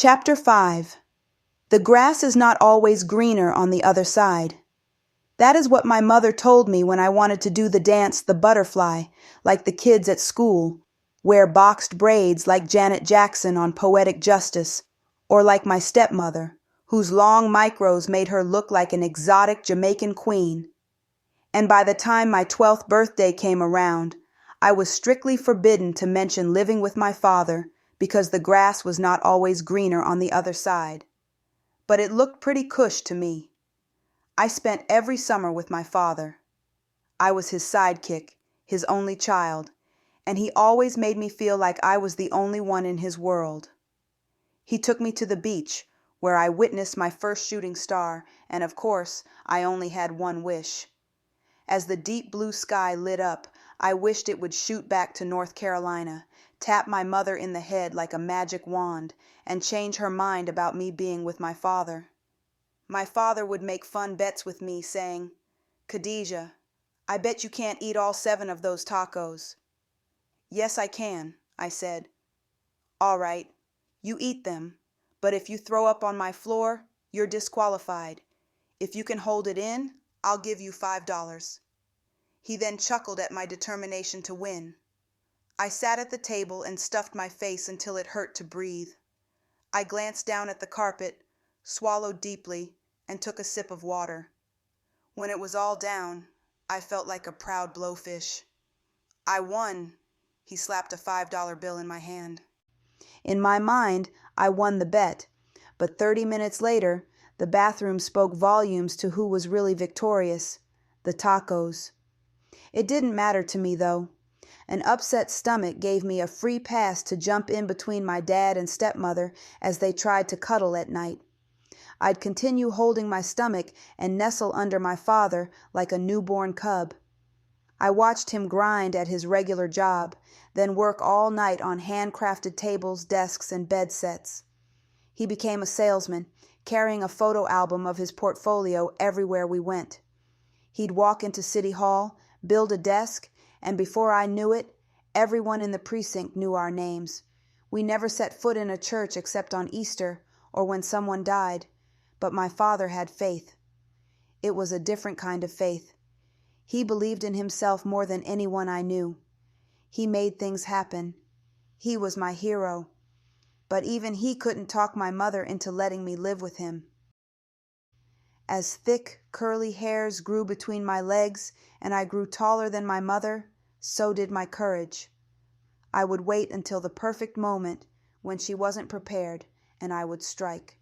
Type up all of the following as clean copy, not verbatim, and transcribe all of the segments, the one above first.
Chapter 5. The grass is not always greener on the other side. That is what my mother told me when I wanted to do the dance the butterfly, like the kids at school, wear boxed braids like Janet Jackson on Poetic Justice, or like my stepmother, whose long micros made her look like an exotic Jamaican queen. And by the time my 12th birthday came around, I was strictly forbidden to mention living with my father because the grass was not always greener on the other side. But it looked pretty cush to me. I spent every summer with my father. I was his sidekick, his only child, and he always made me feel like I was the only one in his world. He took me to the beach, where I witnessed my first shooting star, and of course, I only had one wish. As the deep blue sky lit up, I wished it would shoot back to North Carolina, tap my mother in the head like a magic wand, and change her mind about me being with my father. My father would make fun bets with me, saying, "Khadijah, I bet you can't eat all 7 of those tacos." "Yes, I can," I said. "All right, you eat them, but if you throw up on my floor, you're disqualified. If you can hold it in, I'll give you $5. He then chuckled at my determination to win. I sat at the table and stuffed my face until it hurt to breathe. I glanced down at the carpet, swallowed deeply, and took a sip of water. When it was all down, I felt like a proud blowfish. "I won." He slapped a $5 bill in my hand. In my mind, I won the bet, but 30 minutes later, the bathroom spoke volumes to who was really victorious, the tacos. It didn't matter to me, though. An upset stomach gave me a free pass to jump in between my dad and stepmother as they tried to cuddle at night. I'd continue holding my stomach and nestle under my father like a newborn cub. I watched him grind at his regular job, then work all night on handcrafted tables, desks, and bed sets. He became a salesman, carrying a photo album of his portfolio everywhere we went. He'd walk into City Hall, build a desk, and before I knew it, everyone in the precinct knew our names. We never set foot in a church except on Easter or when someone died, but my father had faith. It was a different kind of faith. He believed in himself more than anyone I knew. He made things happen. He was my hero. But even he couldn't talk my mother into letting me live with him. As thick, curly hairs grew between my legs and I grew taller than my mother, so did my courage. I would wait until the perfect moment when she wasn't prepared, and I would strike.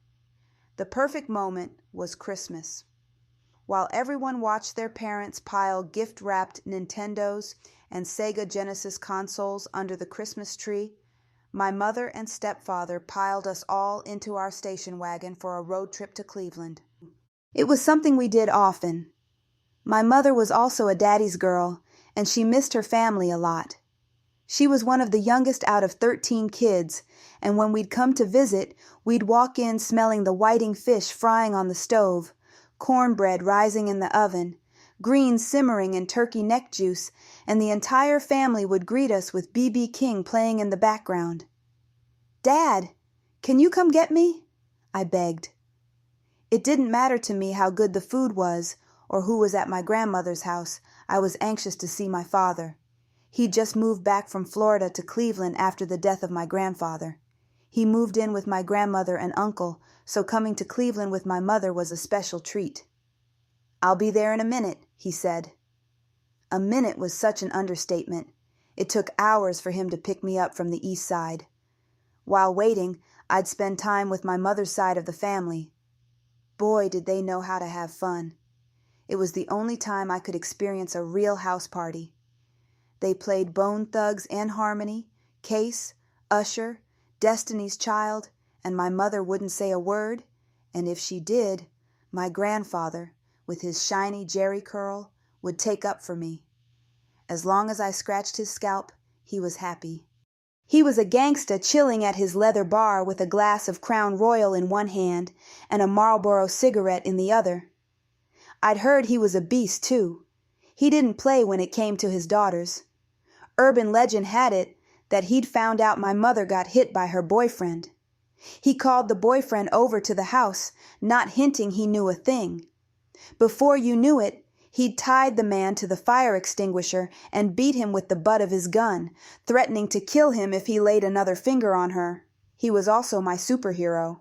The perfect moment was Christmas. While everyone watched their parents pile gift-wrapped Nintendos and Sega Genesis consoles under the Christmas tree, my mother and stepfather piled us all into our station wagon for a road trip to Cleveland. It was something we did often. My mother was also a daddy's girl, and she missed her family a lot. She was one of the youngest out of 13 kids, and when we'd come to visit, we'd walk in smelling the whiting fish frying on the stove, cornbread rising in the oven, greens simmering in turkey neck juice, and the entire family would greet us with B.B. King playing in the background. "Dad, can you come get me?" I begged. It didn't matter to me how good the food was or who was at my grandmother's house. I was anxious to see my father. He'd just moved back from Florida to Cleveland after the death of my grandfather. He moved in with my grandmother and uncle, so coming to Cleveland with my mother was a special treat. "I'll be there in a minute," he said. A minute was such an understatement. It took hours for him to pick me up from the east side. While waiting, I'd spend time with my mother's side of the family. Boy, did they know how to have fun. It was the only time I could experience a real house party. They played Bone Thugs and Harmony, Case, Usher, Destiny's Child, and my mother wouldn't say a word, and if she did, my grandfather, with his shiny jerry curl, would take up for me. As long as I scratched his scalp, he was happy. He was a gangsta chilling at his leather bar with a glass of Crown Royal in one hand and a Marlboro cigarette in the other. I'd heard he was a beast, too. He didn't play when it came to his daughters. Urban legend had it that he'd found out my mother got hit by her boyfriend. He called the boyfriend over to the house, not hinting he knew a thing. Before you knew it, he'd tied the man to the fire extinguisher and beat him with the butt of his gun, threatening to kill him if he laid another finger on her. He was also my superhero.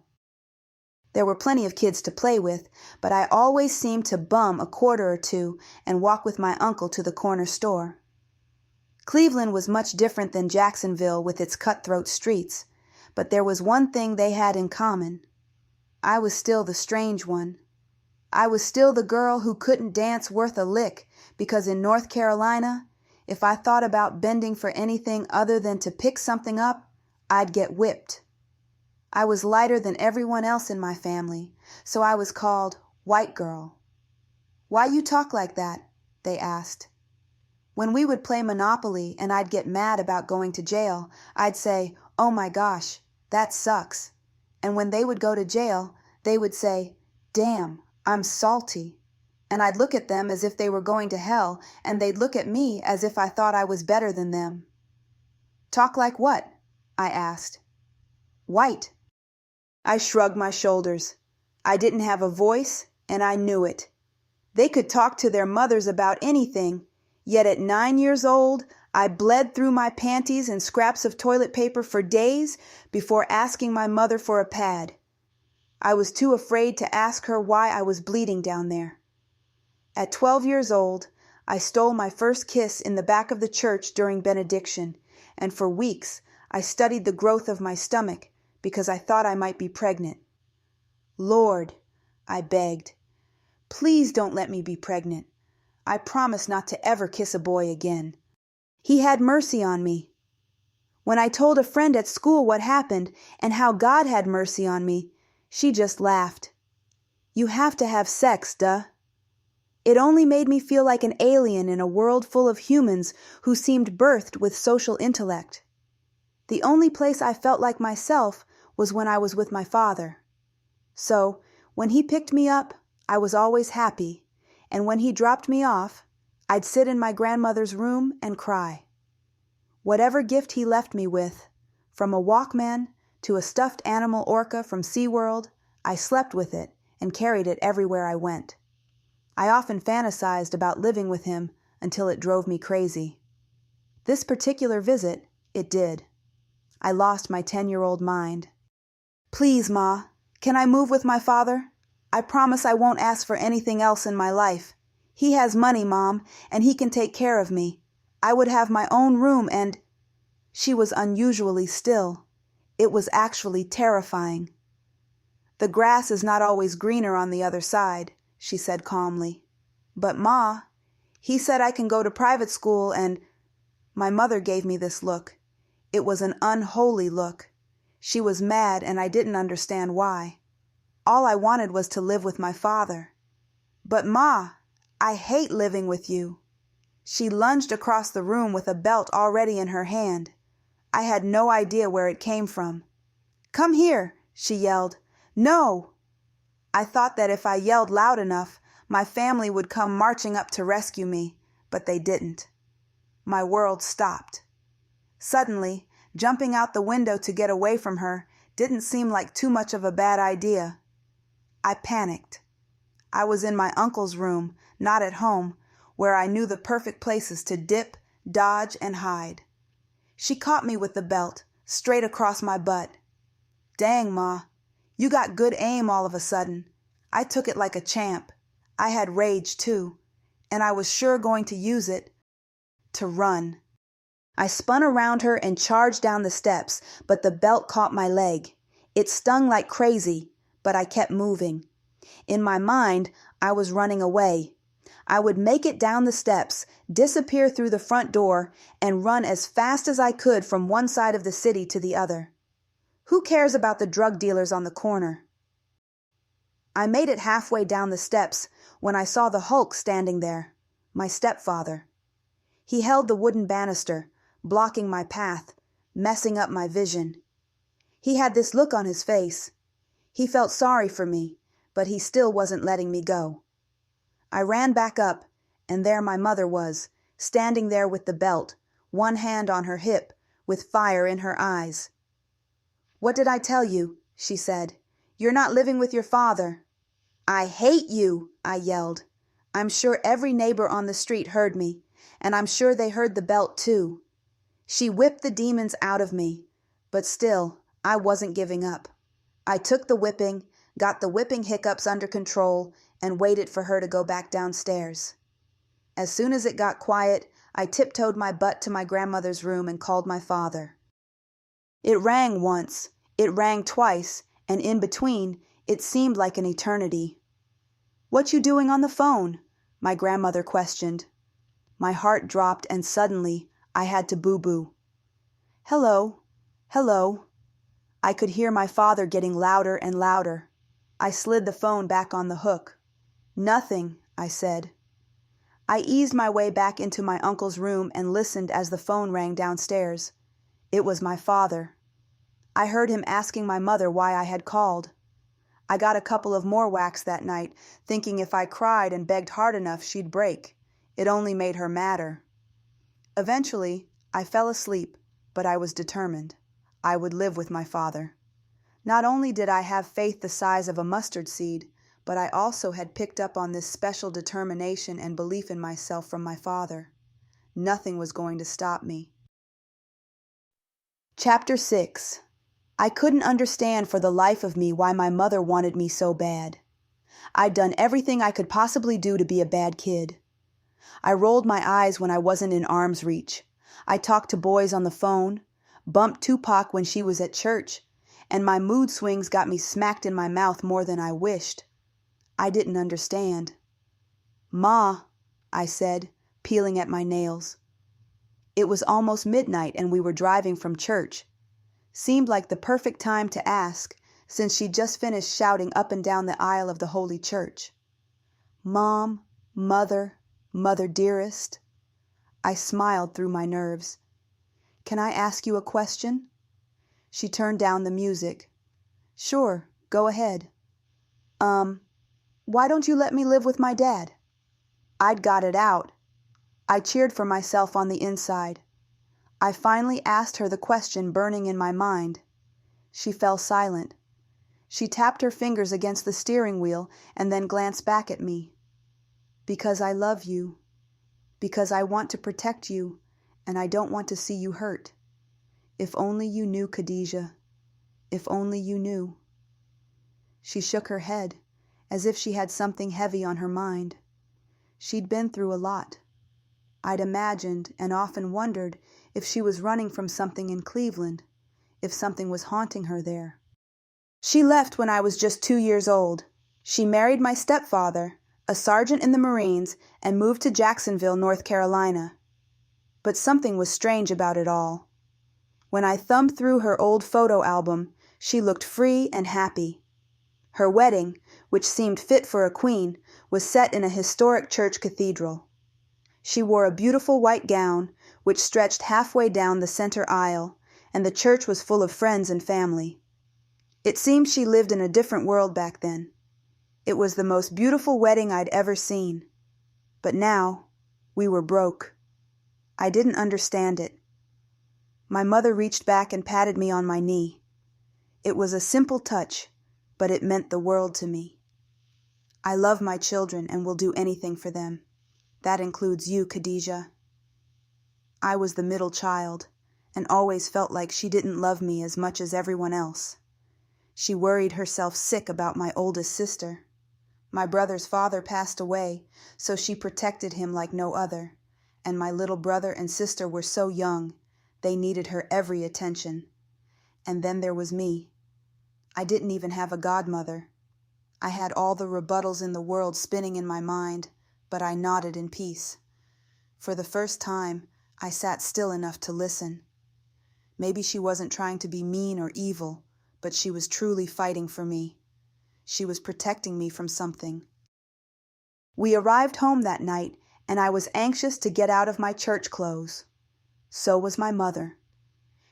There were plenty of kids to play with, but I always seemed to bum a quarter or two and walk with my uncle to the corner store. Cleveland was much different than Jacksonville with its cutthroat streets, but there was one thing they had in common. I was still the strange one. I was still the girl who couldn't dance worth a lick because in North Carolina, if I thought about bending for anything other than to pick something up, I'd get whipped. I was lighter than everyone else in my family, so I was called White Girl. "Why you talk like that?" they asked. When we would play Monopoly and I'd get mad about going to jail, I'd say, "Oh my gosh, that sucks." And when they would go to jail, they would say, "Damn, I'm salty." And I'd look at them as if they were going to hell, and they'd look at me as if I thought I was better than them. "Talk like what?" I asked. "White." I shrugged my shoulders. I didn't have a voice, and I knew it. They could talk to their mothers about anything, yet at 9 years old, I bled through my panties and scraps of toilet paper for days before asking my mother for a pad. I was too afraid to ask her why I was bleeding down there. At 12 years old, I stole my first kiss in the back of the church during benediction, and for weeks I studied the growth of my stomach because I thought I might be pregnant. "Lord," I begged, "please don't let me be pregnant. I promise not to ever kiss a boy again." He had mercy on me. When I told a friend at school what happened and how God had mercy on me, she just laughed. "You have to have sex, duh." It only made me feel like an alien in a world full of humans who seemed birthed with social intellect. The only place I felt like myself was when I was with my father. So, when he picked me up, I was always happy, and when he dropped me off, I'd sit in my grandmother's room and cry. Whatever gift he left me with, from a Walkman to a stuffed animal orca from SeaWorld, I slept with it and carried it everywhere I went. I often fantasized about living with him until it drove me crazy. This particular visit, it did. I lost my 10-year-old mind. "Please, Ma, can I move with my father? I promise I won't ask for anything else in my life. He has money, Mom, and he can take care of me. I would have my own room and—" She was unusually still. It was actually terrifying. "The grass is not always greener on the other side," she said calmly. "But Ma, he said I can go to private school and—" My mother gave me this look. It was an unholy look. She was mad and I didn't understand why. All I wanted was to live with my father. "But Ma, I hate living with you." She lunged across the room with a belt already in her hand. I had no idea where it came from. "Come here," she yelled. "No!" I thought that if I yelled loud enough, my family would come marching up to rescue me, but they didn't. My world stopped. Suddenly, jumping out the window to get away from her didn't seem like too much of a bad idea. I panicked. I was in my uncle's room, not at home, where I knew the perfect places to dip, dodge, and hide. She caught me with the belt, straight across my butt. "Dang, Ma, you got good aim all of a sudden." I took it like a champ. I had rage, too, and I was sure going to use it to run. I spun around her and charged down the steps, but the belt caught my leg. It stung like crazy, but I kept moving. In my mind, I was running away. I would make it down the steps, disappear through the front door, and run as fast as I could from one side of the city to the other. Who cares about the drug dealers on the corner? I made it halfway down the steps when I saw the Hulk standing there, my stepfather. He held the wooden banister, blocking my path, messing up my vision. He had this look on his face. He felt sorry for me, but he still wasn't letting me go. I ran back up, and there my mother was, standing there with the belt, one hand on her hip, with fire in her eyes. "What did I tell you?" she said. "You're not living with your father." "I hate you," I yelled. I'm sure every neighbor on the street heard me, and I'm sure they heard the belt too. She whipped the demons out of me, but still, I wasn't giving up. I took the whipping, got the whipping hiccups under control, and waited for her to go back downstairs. As soon as it got quiet, I tiptoed my butt to my grandmother's room and called my father. It rang once, it rang twice, and in between, it seemed like an eternity. "What you doing on the phone?" my grandmother questioned. My heart dropped and suddenly I had to boo-boo. "Hello, hello." I could hear my father getting louder and louder. I slid the phone back on the hook. "Nothing," I said. I eased my way back into my uncle's room and listened as the phone rang downstairs. It was my father. I heard him asking my mother why I had called. I got a couple of more whacks that night, thinking if I cried and begged hard enough she'd break. It only made her madder. Eventually, I fell asleep, but I was determined. I would live with my father. Not only did I have faith the size of a mustard seed, but I also had picked up on this special determination and belief in myself from my father. Nothing was going to stop me. Chapter 6. I couldn't understand for the life of me why my mother wanted me so bad. I'd done everything I could possibly do to be a bad kid. I rolled my eyes when I wasn't in arm's reach. I talked to boys on the phone, bumped Tupac when she was at church, and my mood swings got me smacked in my mouth more than I wished. I didn't understand. "Ma," I said, peeling at my nails. It was almost midnight and we were driving from church. Seemed like the perfect time to ask, since she'd just finished shouting up and down the aisle of the holy church. "Mom, mother, mother dearest." I smiled through my nerves. "Can I ask you a question?" She turned down the music. "Sure, go ahead." Why don't you let me live with my dad?" I'd got it out. I cheered for myself on the inside. I finally asked her the question burning in my mind. She fell silent. She tapped her fingers against the steering wheel and then glanced back at me. "Because I love you. Because I want to protect you, and I don't want to see you hurt. If only you knew, Khadijah. If only you knew." She shook her head, as if she had something heavy on her mind. She'd been through a lot. I'd imagined and often wondered if she was running from something in Cleveland, if something was haunting her there. She left when I was just 2 years old. She married my stepfather, a sergeant in the Marines, and moved to Jacksonville, North Carolina. But something was strange about it all. When I thumbed through her old photo album, she looked free and happy. Her wedding, which seemed fit for a queen, was set in a historic church cathedral. She wore a beautiful white gown, which stretched halfway down the center aisle, and the church was full of friends and family. It seemed she lived in a different world back then. It was the most beautiful wedding I'd ever seen. But now, we were broke. I didn't understand it. My mother reached back and patted me on my knee. It was a simple touch, but it meant the world to me. I love my children and will do anything for them. That includes you, Khadijah. I was the middle child, and always felt like she didn't love me as much as everyone else. She worried herself sick about my oldest sister. My brother's father passed away, so she protected him like no other, and my little brother and sister were so young, they needed her every attention. And then there was me. I didn't even have a godmother. I had all the rebuttals in the world spinning in my mind, but I nodded in peace. For the first time, I sat still enough to listen. Maybe she wasn't trying to be mean or evil, but she was truly fighting for me. She was protecting me from something. We arrived home that night, and I was anxious to get out of my church clothes. So was my mother.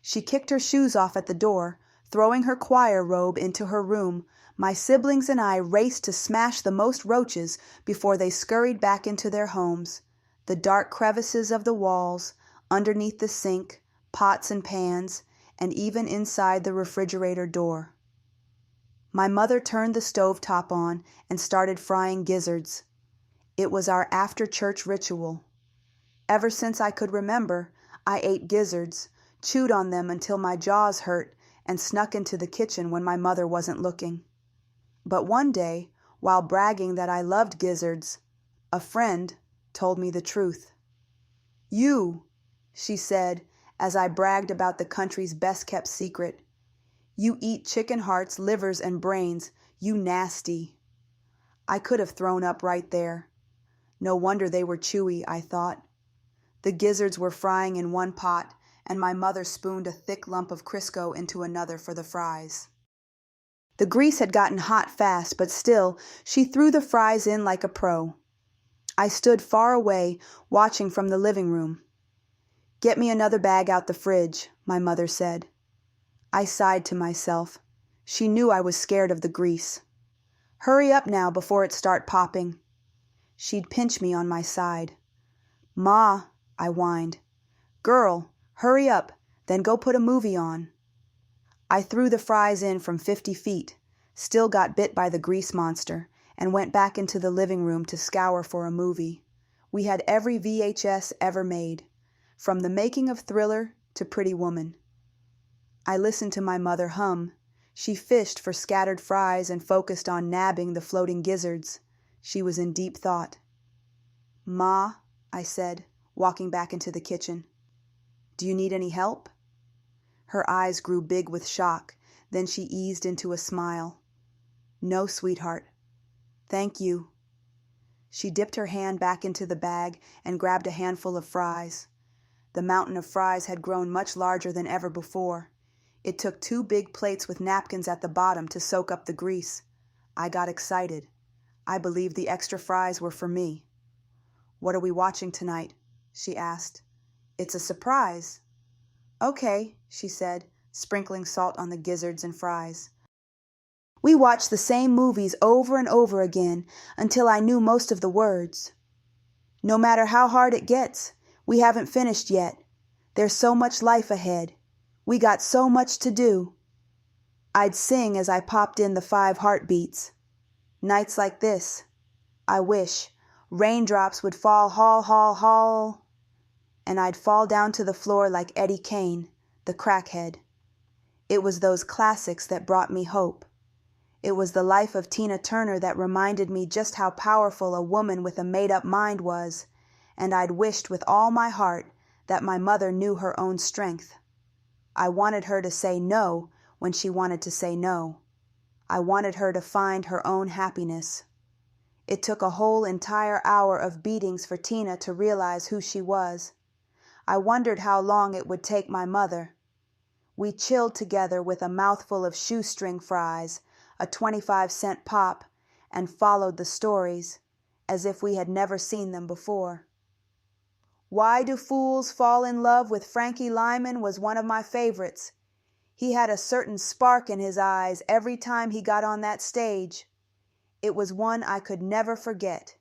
She kicked her shoes off at the door. Throwing her choir robe into her room, my siblings and I raced to smash the most roaches before they scurried back into their homes, the dark crevices of the walls, underneath the sink, pots and pans, and even inside the refrigerator door. My mother turned the stovetop on and started frying gizzards. It was our after-church ritual. Ever since I could remember, I ate gizzards, chewed on them until my jaws hurt, and snuck into the kitchen when my mother wasn't looking. But one day, while bragging that I loved gizzards, a friend told me the truth. "You," she said, as I bragged about the country's best-kept secret. "You eat chicken hearts, livers, and brains, you nasty." I could have thrown up right there. No wonder they were chewy, I thought. The gizzards were frying in one pot, and my mother spooned a thick lump of Crisco into another for the fries. The grease had gotten hot fast, but still, she threw the fries in like a pro. I stood far away, watching from the living room. "Get me another bag out the fridge," my mother said. I sighed to myself. She knew I was scared of the grease. "Hurry up now before it start popping." She'd pinch me on my side. "Ma," I whined. "Girl, hurry up, then go put a movie on." I threw the fries in from 50 feet, still got bit by the grease monster, and went back into the living room to scour for a movie. We had every VHS ever made, from The Making of Thriller to Pretty Woman. I listened to my mother hum. She fished for scattered fries and focused on nabbing the floating gizzards. She was in deep thought. "Ma," I said, walking back into the kitchen. "Do you need any help?" Her eyes grew big with shock, then she eased into a smile. "No, sweetheart. Thank you." She dipped her hand back into the bag and grabbed a handful of fries. The mountain of fries had grown much larger than ever before. It took 2 big plates with napkins at the bottom to soak up the grease. I got excited. I believed the extra fries were for me. "What are we watching tonight?" she asked. "It's a surprise." "Okay," she said, sprinkling salt on the gizzards and fries. We watched the same movies over and over again until I knew most of the words. "No matter how hard it gets, we haven't finished yet. There's so much life ahead. We got so much to do." I'd sing as I popped in the 5 heartbeats. Nights like this, I wish raindrops would fall, haul, haul, haul, and I'd fall down to the floor like Eddie Kane, the crackhead. It was those classics that brought me hope. It was the life of Tina Turner that reminded me just how powerful a woman with a made-up mind was, and I'd wished with all my heart that my mother knew her own strength. I wanted her to say no when she wanted to say no. I wanted her to find her own happiness. It took a whole entire hour of beatings for Tina to realize who she was. I wondered how long it would take my mother. We chilled together with a mouthful of shoestring fries, a 25-cent pop, and followed the stories as if we had never seen them before. "Why Do Fools Fall in Love with Frankie Lyman" was one of my favorites. He had a certain spark in his eyes every time he got on that stage. It was one I could never forget.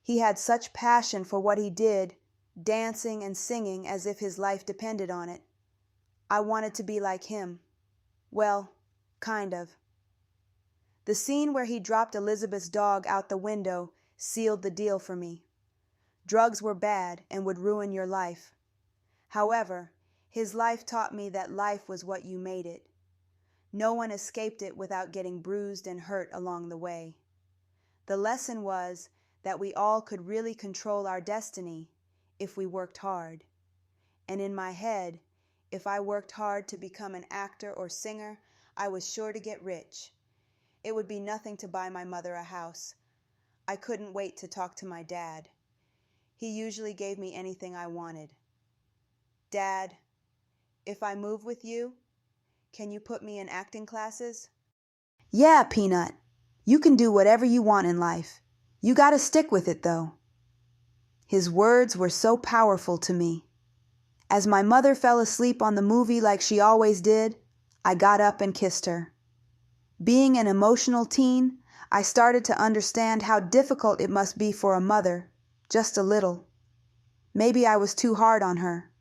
He had such passion for what he did, dancing and singing as if his life depended on it. I wanted to be like him. Well, kind of. The scene where he dropped Elizabeth's dog out the window sealed the deal for me. Drugs were bad and would ruin your life. However, his life taught me that life was what you made it. No one escaped it without getting bruised and hurt along the way. The lesson was that we all could really control our destiny if we worked hard. And in my head, if I worked hard to become an actor or singer, I was sure to get rich. It would be nothing to buy my mother a house. I couldn't wait to talk to my dad. He usually gave me anything I wanted. "Dad, if I move with you, can you put me in acting classes?" "Yeah, Peanut. You can do whatever you want in life. You gotta stick with it, though." His words were so powerful to me. As my mother fell asleep on the movie like she always did, I got up and kissed her. Being an emotional teen, I started to understand how difficult it must be for a mother, just a little. Maybe I was too hard on her.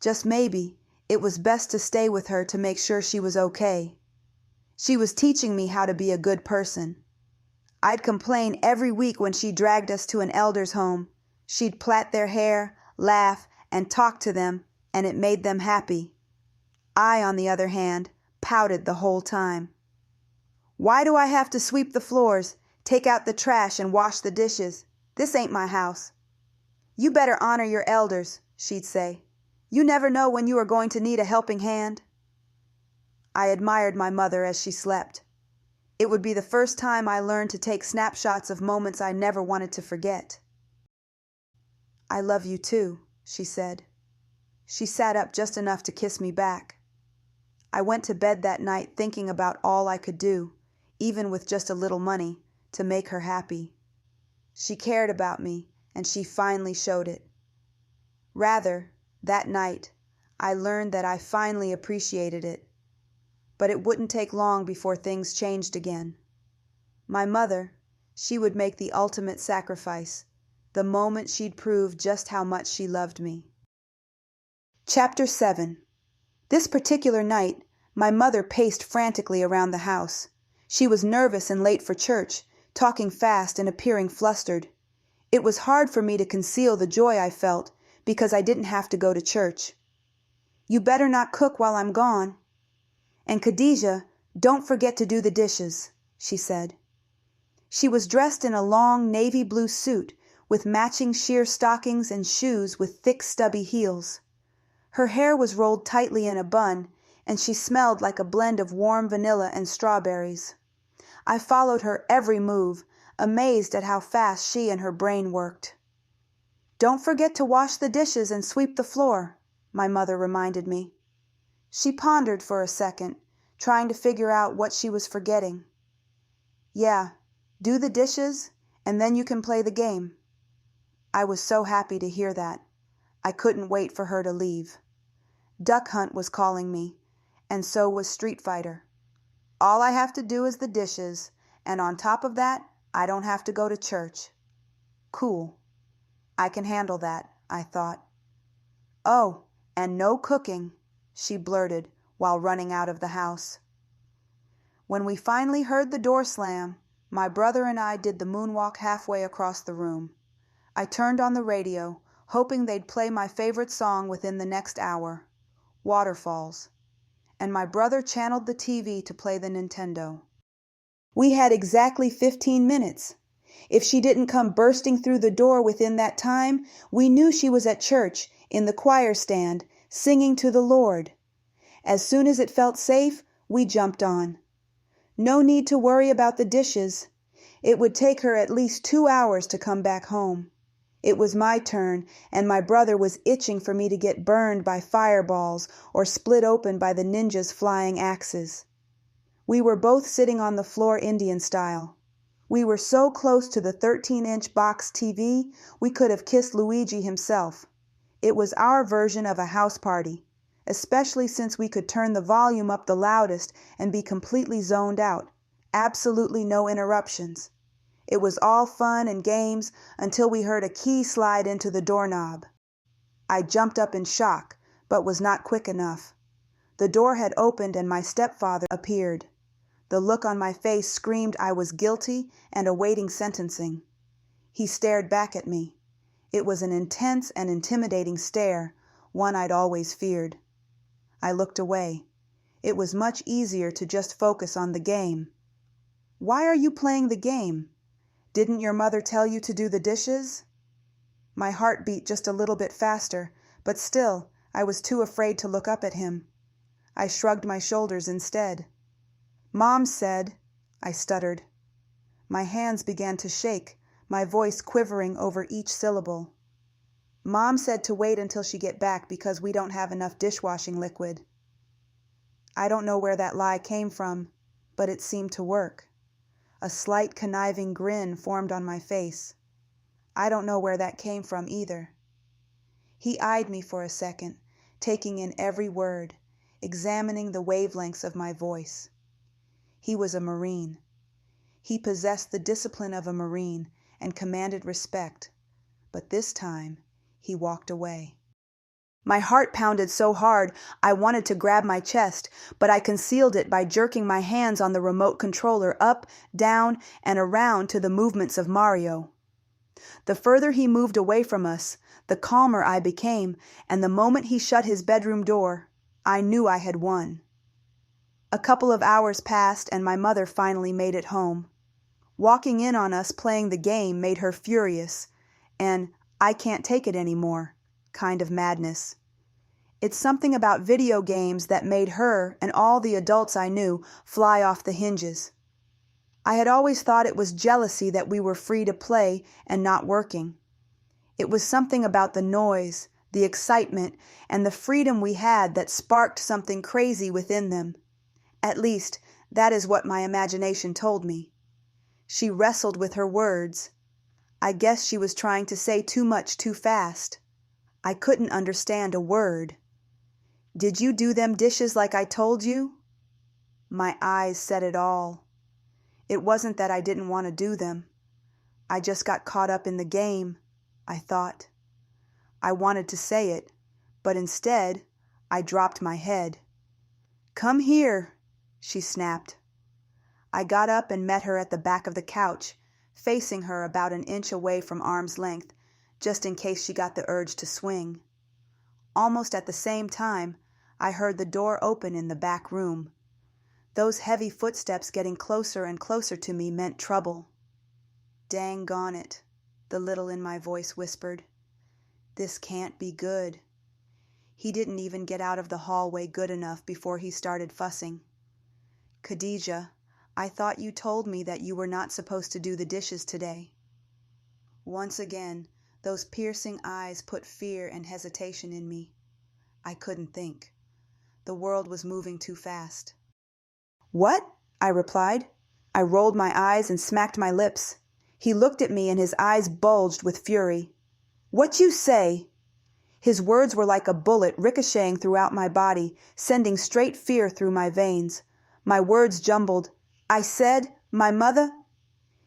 Just maybe, it was best to stay with her to make sure she was okay. She was teaching me how to be a good person. I'd complain every week when she dragged us to an elder's home. She'd plait their hair, laugh, and talk to them, and it made them happy. I, on the other hand, pouted the whole time. Why do I have to sweep the floors, take out the trash, and wash the dishes? This ain't my house. You better honor your elders, she'd say. You never know when you are going to need a helping hand. I admired my mother as she slept. It would be the first time I learned to take snapshots of moments I never wanted to forget. I love you too, she said. She sat up just enough to kiss me back. I went to bed that night thinking about all I could do, even with just a little money, to make her happy. She cared about me, and she finally showed it. Rather, that night, I learned that I finally appreciated it. But it wouldn't take long before things changed again. My mother, she would make the ultimate sacrifice, the moment she'd prove just how much she loved me. Chapter 7. This particular night, my mother paced frantically around the house. She was nervous and late for church, talking fast and appearing flustered. It was hard for me to conceal the joy I felt because I didn't have to go to church. You better not cook while I'm gone. And Khadijah, don't forget to do the dishes, she said. She was dressed in a long navy blue suit with matching sheer stockings and shoes with thick stubby heels. Her hair was rolled tightly in a bun, and she smelled like a blend of warm vanilla and strawberries. I followed her every move, amazed at how fast she and her brain worked. Don't forget to wash the dishes and sweep the floor, my mother reminded me. She pondered for a second, trying to figure out what she was forgetting. Yeah, do the dishes, and then you can play the game. I was so happy to hear that. I couldn't wait for her to leave. Duck Hunt was calling me, and so was Street Fighter. All I have to do is the dishes, and on top of that, I don't have to go to church. Cool. I can handle that, I thought. Oh, and no cooking, she blurted while running out of the house. When we finally heard the door slam, my brother and I did the moonwalk halfway across the room. I turned on the radio, hoping they'd play my favorite song within the next hour, Waterfalls, and my brother channeled the TV to play the Nintendo. We had exactly 15 minutes. If she didn't come bursting through the door within that time, we knew she was at church, in the choir stand, singing to the Lord. As soon as it felt safe, we jumped on. No need to worry about the dishes. It would take her at least 2 hours to come back home. It was my turn, and my brother was itching for me to get burned by fireballs or split open by the ninjas' flying axes. We were both sitting on the floor Indian style. We were so close to the 13-inch box TV, we could have kissed Luigi himself. It was our version of a house party, especially since we could turn the volume up the loudest and be completely zoned out. Absolutely no interruptions. It was all fun and games until we heard a key slide into the doorknob. I jumped up in shock, but was not quick enough. The door had opened and my stepfather appeared. The look on my face screamed I was guilty and awaiting sentencing. He stared back at me. It was an intense and intimidating stare, one I'd always feared. I looked away. It was much easier to just focus on the game. Why are you playing the game? Didn't your mother tell you to do the dishes? My heart beat just a little bit faster, but still, I was too afraid to look up at him. I shrugged my shoulders instead. Mom said, I stuttered. My hands began to shake, my voice quivering over each syllable. Mom said to wait until she get back because we don't have enough dishwashing liquid. I don't know where that lie came from, but it seemed to work. A slight conniving grin formed on my face. I don't know where that came from either. He eyed me for a second, taking in every word, examining the wavelengths of my voice. He was a Marine. He possessed the discipline of a Marine and commanded respect, but this time he walked away. My heart pounded so hard I wanted to grab my chest, but I concealed it by jerking my hands on the remote controller up, down, and around to the movements of Mario. The further he moved away from us, the calmer I became, and the moment he shut his bedroom door, I knew I had won. A couple of hours passed and my mother finally made it home. Walking in on us playing the game made her furious, and I can't take it anymore kind of madness. It's something about video games that made her and all the adults I knew fly off the hinges. I had always thought it was jealousy that we were free to play and not working. It was something about the noise, the excitement, and the freedom we had that sparked something crazy within them. At least, that is what my imagination told me. She wrestled with her words. I guess she was trying to say too much too fast. I couldn't understand a word. Did you do them dishes like I told you? My eyes said it all. It wasn't that I didn't want to do them. I just got caught up in the game, I thought. I wanted to say it, but instead, I dropped my head. Come here, she snapped. I got up and met her at the back of the couch, facing her about an inch away from arm's length, just in case she got the urge to swing. Almost at the same time, I heard the door open in the back room. Those heavy footsteps getting closer and closer to me meant trouble. Dang gone it, the little in my voice whispered. This can't be good. He didn't even get out of the hallway good enough before he started fussing. Khadijah, I thought you told me that you were not supposed to do the dishes today. Once again, those piercing eyes put fear and hesitation in me. I couldn't think. The world was moving too fast. What? I replied. I rolled my eyes and smacked my lips. He looked at me and his eyes bulged with fury. What you say? His words were like a bullet ricocheting throughout my body, sending straight fear through my veins. My words jumbled. I said, my mother?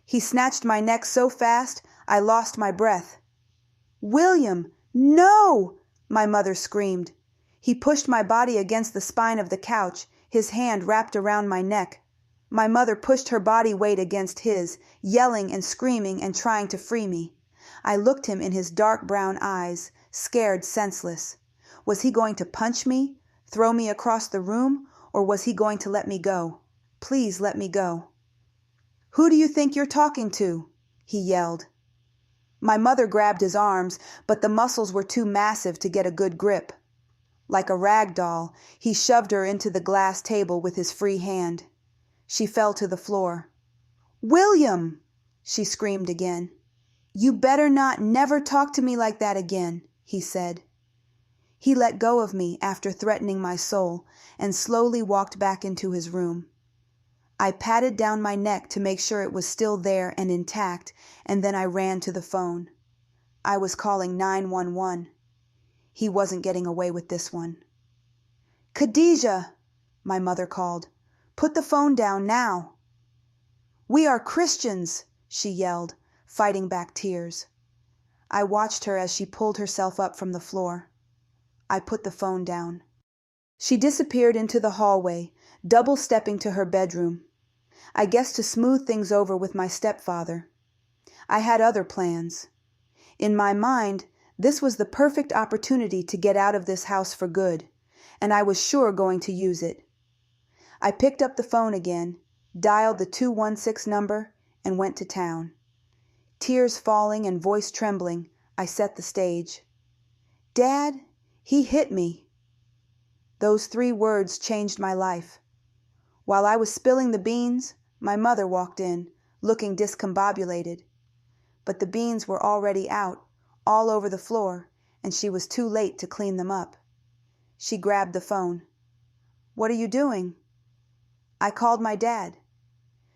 He snatched my neck so fast, I lost my breath. William, no! My mother screamed. He pushed my body against the spine of the couch, his hand wrapped around my neck. My mother pushed her body weight against his, yelling and screaming and trying to free me. I looked him in his dark brown eyes, scared senseless. Was he going to punch me, throw me across the room, or was he going to let me go? Please let me go. Who do you think you're talking to? He yelled. My mother grabbed his arms, but the muscles were too massive to get a good grip. Like a rag doll, he shoved her into the glass table with his free hand. She fell to the floor. William! She screamed again. You better not never talk to me like that again, he said. He let go of me after threatening my soul and slowly walked back into his room. I patted down my neck to make sure it was still there and intact, and then I ran to the phone. I was calling 911. He wasn't getting away with this one. Khadijah, my mother called. Put the phone down now. We are Christians, she yelled, fighting back tears. I watched her as she pulled herself up from the floor. I put the phone down. She disappeared into the hallway, double-stepping to her bedroom. I guess to smooth things over with my stepfather. I had other plans. In my mind, this was the perfect opportunity to get out of this house for good, and I was sure going to use it. I picked up the phone again, dialed the 216 number, and went to town. Tears falling and voice trembling, I set the stage. Dad, he hit me. Those 3 words changed my life. While I was spilling the beans, my mother walked in, looking discombobulated. But the beans were already out, all over the floor, and she was too late to clean them up. She grabbed the phone. What are you doing? I called my dad.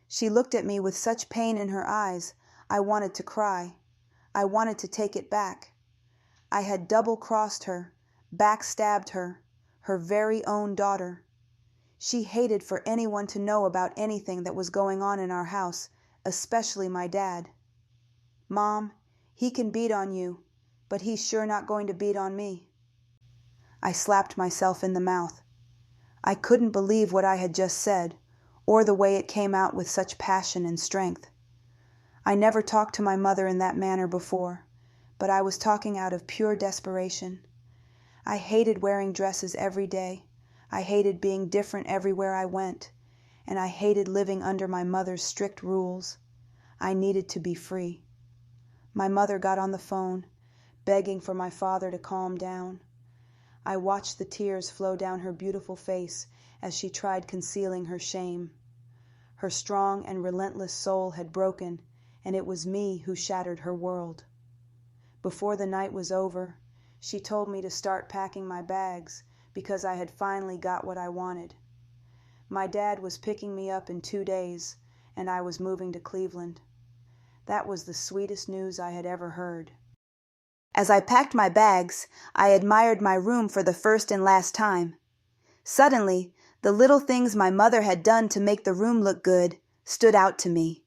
She looked at me with such pain in her eyes, I wanted to cry. I wanted to take it back. I had double-crossed her, backstabbed her, her very own daughter. She hated for anyone to know about anything that was going on in our house, especially my dad. Mom, he can beat on you, but he's sure not going to beat on me. I slapped myself in the mouth. I couldn't believe what I had just said, or the way it came out with such passion and strength. I never talked to my mother in that manner before, but I was talking out of pure desperation. I hated wearing dresses every day. I hated being different everywhere I went, and I hated living under my mother's strict rules. I needed to be free. My mother got on the phone, begging for my father to calm down. I watched the tears flow down her beautiful face as she tried concealing her shame. Her strong and relentless soul had broken, and it was me who shattered her world. Before the night was over, she told me to start packing my bags because I had finally got what I wanted. My dad was picking me up in 2 days, and I was moving to Cleveland. That was the sweetest news I had ever heard. As I packed my bags, I admired my room for the first and last time. Suddenly, the little things my mother had done to make the room look good stood out to me.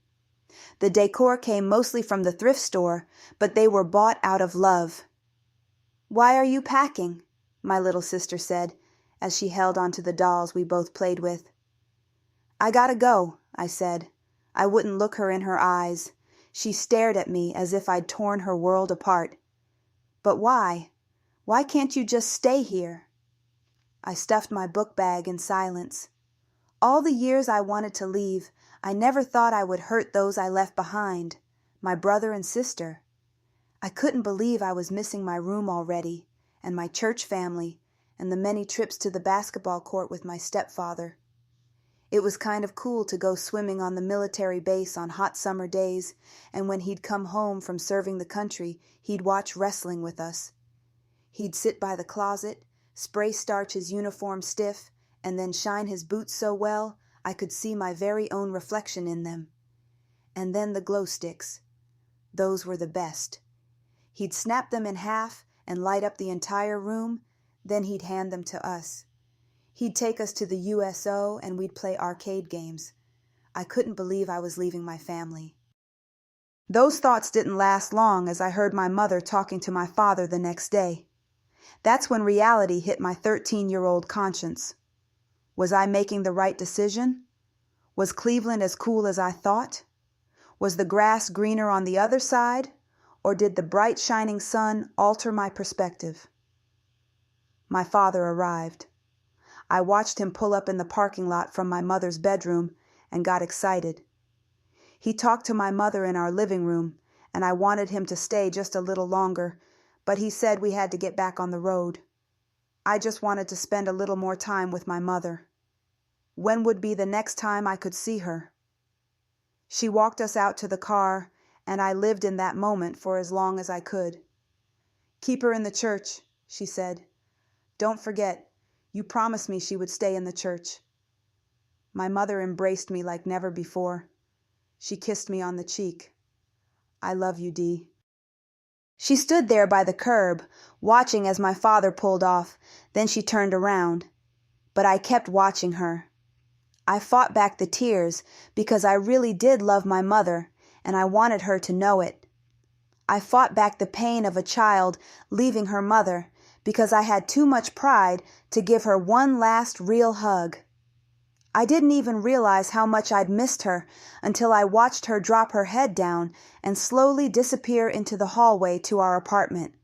The decor came mostly from the thrift store, but they were bought out of love. "Why are you packing?" my little sister said, as she held onto the dolls we both played with. "I gotta go," I said. I wouldn't look her in her eyes. She stared at me as if I'd torn her world apart. "But why? Why can't you just stay here?" I stuffed my book bag in silence. All the years I wanted to leave, I never thought I would hurt those I left behind, my brother and sister. I couldn't believe I was missing my room already, and my church family, and the many trips to the basketball court with my stepfather. It was kind of cool to go swimming on the military base on hot summer days, and when he'd come home from serving the country, he'd watch wrestling with us. He'd sit by the closet, spray starch his uniform stiff, and then shine his boots so well I could see my very own reflection in them. And then the glow sticks. Those were the best. He'd snap them in half and light up the entire room, then he'd hand them to us. He'd take us to the USO and we'd play arcade games. I couldn't believe I was leaving my family. Those thoughts didn't last long as I heard my mother talking to my father the next day. That's when reality hit my 13-year-old conscience. Was I making the right decision? Was Cleveland as cool as I thought? Was the grass greener on the other side? Or did the bright shining sun alter my perspective? My father arrived. I watched him pull up in the parking lot from my mother's bedroom and got excited. He talked to my mother in our living room, and I wanted him to stay just a little longer, but he said we had to get back on the road. I just wanted to spend a little more time with my mother. When would be the next time I could see her? She walked us out to the car, and I lived in that moment for as long as I could. "Keep her in the church," she said. "Don't forget, you promised me she would stay in the church." My mother embraced me like never before. She kissed me on the cheek. "I love you, Dee." She stood there by the curb, watching as my father pulled off, then she turned around. But I kept watching her. I fought back the tears because I really did love my mother, and I wanted her to know it. I fought back the pain of a child leaving her mother because I had too much pride to give her one last real hug. I didn't even realize how much I'd missed her until I watched her drop her head down and slowly disappear into the hallway to our apartment.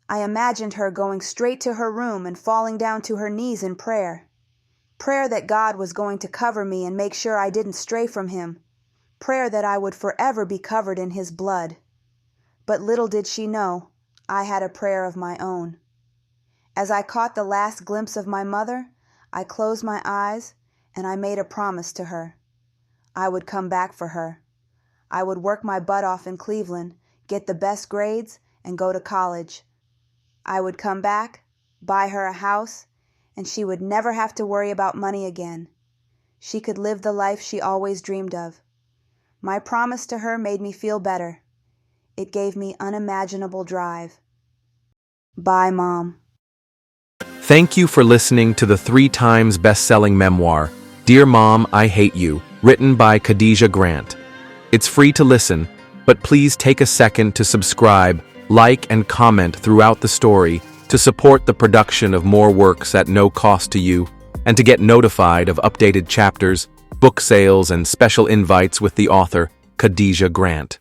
I imagined her going straight to her room and falling down to her knees in prayer. Prayer that God was going to cover me and make sure I didn't stray from Him. Prayer that I would forever be covered in His blood. But little did she know, I had a prayer of my own. As I caught the last glimpse of my mother, I closed my eyes and I made a promise to her. I would come back for her. I would work my butt off in Cleveland, get the best grades, and go to college. I would come back, buy her a house, and she would never have to worry about money again. She could live the life she always dreamed of. My promise to her made me feel better. It gave me unimaginable drive. Bye, Mom. Thank you for listening to the 3 times best-selling memoir, Dear Mom, I Hate You, written by Khadijah Grant. It's free to listen, but please take a second to subscribe, like, and comment throughout the story To support the production of more works at no cost to you, and to get notified of updated chapters, book sales, and special invites with the author, Khadijah Grant.